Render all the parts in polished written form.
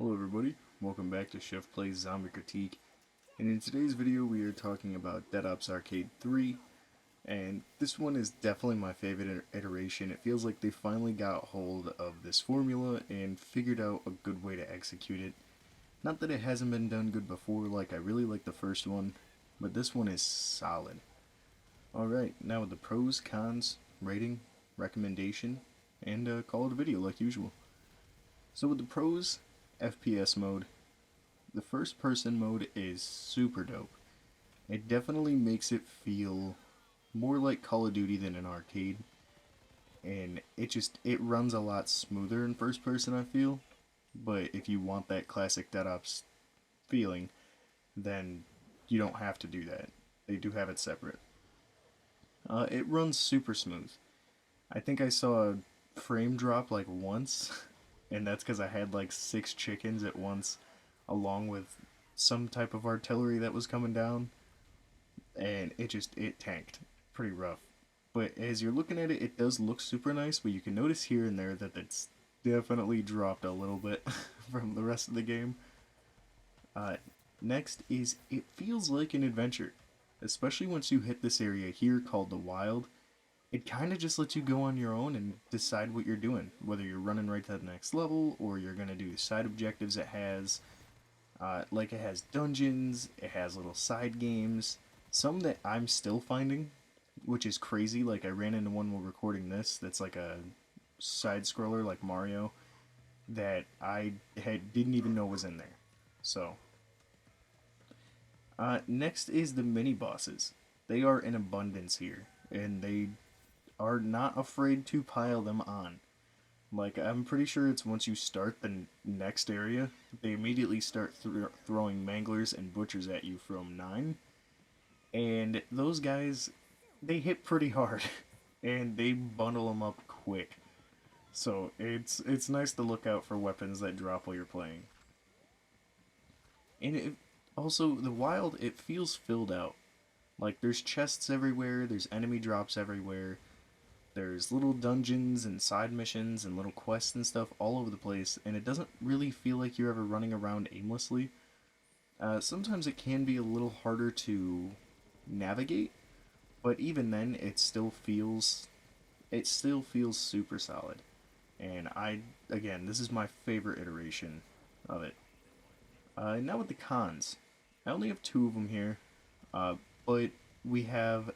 Hello everybody, welcome back to SheffPlays Zombie Critique, and in today's video we are talking about Dead Ops Arcade 3, and this one is definitely my favorite iteration. It feels like they finally got hold of this formula and figured out a good way to execute it. Not that it hasn't been done good before, like I really like the first one, but this one is solid. Alright, now with the pros, cons, rating, recommendation, and call it a video like usual. So with the pros, FPS mode. The first person mode is super dope. It definitely makes it feel more like Call of Duty than an arcade. And it runs a lot smoother in first person, I feel. But if you want that classic Dead Ops feeling, then you don't have to do that. They do have it separate. It runs super smooth. I think I saw a frame drop like once, and that's because I had like 6 chickens at once, along with some type of artillery that was coming down, and it tanked pretty rough. But as you're looking at it, it does look super nice, but you can notice here and there that it's definitely dropped a little bit from the rest of the game. Uh, Next is it feels like an adventure, especially once you hit this area here called the Wild. It kind of just lets you go on your own and decide what you're doing, whether you're running right to the next level or you're going to do the side objectives it has. Like it has dungeons, it has little side games, some that I'm still finding, which is crazy. Like I ran into one while recording this that's like a side scroller like Mario that didn't even know was in there. So, next is the mini bosses. They are in abundance here, and they are not afraid to pile them on. Like, I'm pretty sure it's once you start the next area, they immediately start throwing manglers and butchers at you from 9. And those guys, they hit pretty hard, and they bundle them up quick. So it's nice to look out for weapons that drop while you're playing. And also, the wild, it feels filled out. Like, there's chests everywhere, there's enemy drops everywhere, there's little dungeons and side missions and little quests and stuff all over the place, and it doesn't really feel like you're ever running around aimlessly. Sometimes it can be a little harder to navigate, but even then, it still feels super solid. And again, this is my favorite iteration of it. Now with the cons, I only have 2 of them here, uh, but we have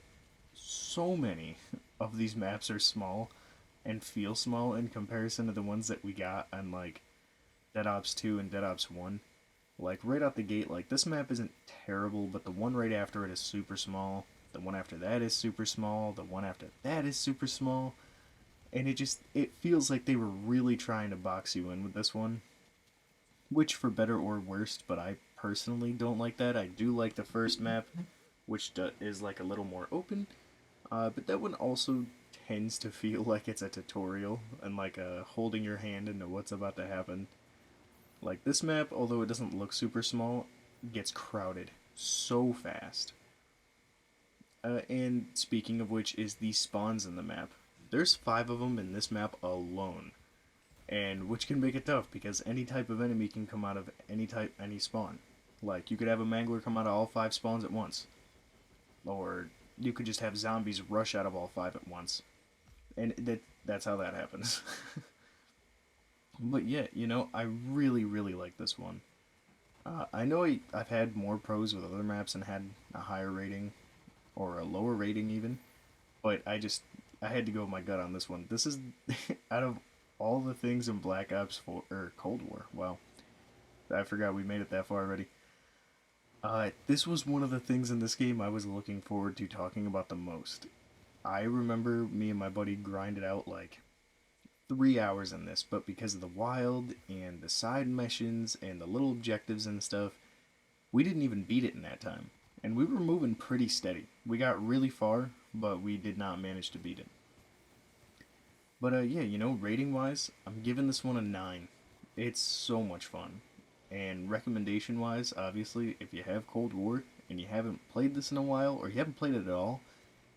so many of these maps are small and feel small in comparison to the ones that we got on like Dead Ops 2 and Dead Ops 1. Like right out the gate, like this map isn't terrible, but the one right after it is super small. The one after that is super small. The one after that is super small. And it feels like they were really trying to box you in with this one, which for better or worse, but I personally don't like that. I do like the first map, which is like a little more open, but that one also tends to feel like it's a tutorial and like a holding your hand into what's about to happen. Like this map, although it doesn't look super small, gets crowded so fast. And speaking of which, is the spawns in the map. There's 5 of them in this map alone, and which can make it tough because any type of enemy can come out of any spawn. Like you could have a mangler come out of all 5 spawns at once, or you could just have zombies rush out of all 5 at once, and that's how that happens. But yeah, I really like this one. I know I've had more pros with other maps and had a higher rating or a lower rating even, but I had to go with my gut on this one. This is out of all the things in Black Ops 4 or Cold War. Wow, I forgot we made it that far already. This was one of the things in this game I was looking forward to talking about the most. I remember me and my buddy grinded out like 3 hours in this, but because of the wild and the side missions and the little objectives and stuff, we didn't even beat it in that time. And we were moving pretty steady. We got really far, but we did not manage to beat it. But yeah, rating wise, I'm giving this one a 9. It's so much fun. And recommendation wise, obviously, if you have Cold War and you haven't played this in a while, or you haven't played it at all,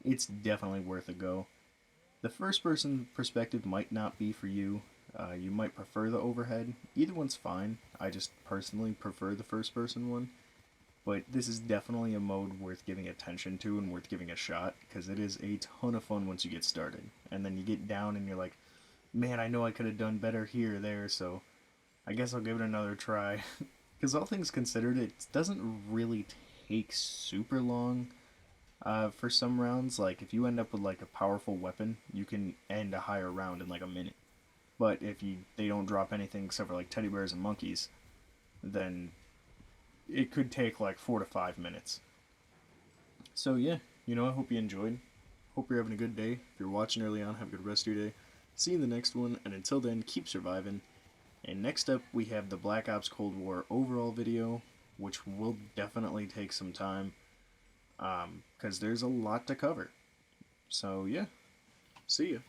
it's definitely worth a go. The first person perspective might not be for you. You might prefer the overhead. Either one's fine. I just personally prefer the first person one. But this is definitely a mode worth giving attention to and worth giving a shot, because it is a ton of fun once you get started. And then you get down and you're like, man, I know I could have done better here or there, so I guess I'll give it another try. Because all things considered, it doesn't really take super long for some rounds. Like, if you end up with like a powerful weapon, you can end a higher round in like a minute. But if they don't drop anything except for like teddy bears and monkeys, then it could take like 4 to 5 minutes. So yeah, I hope you enjoyed. Hope you're having a good day. If you're watching early on, have a good rest of your day. See you in the next one, and until then, keep surviving. And next up, we have the Black Ops Cold War overall video, which will definitely take some time, because there's a lot to cover. So yeah, see ya.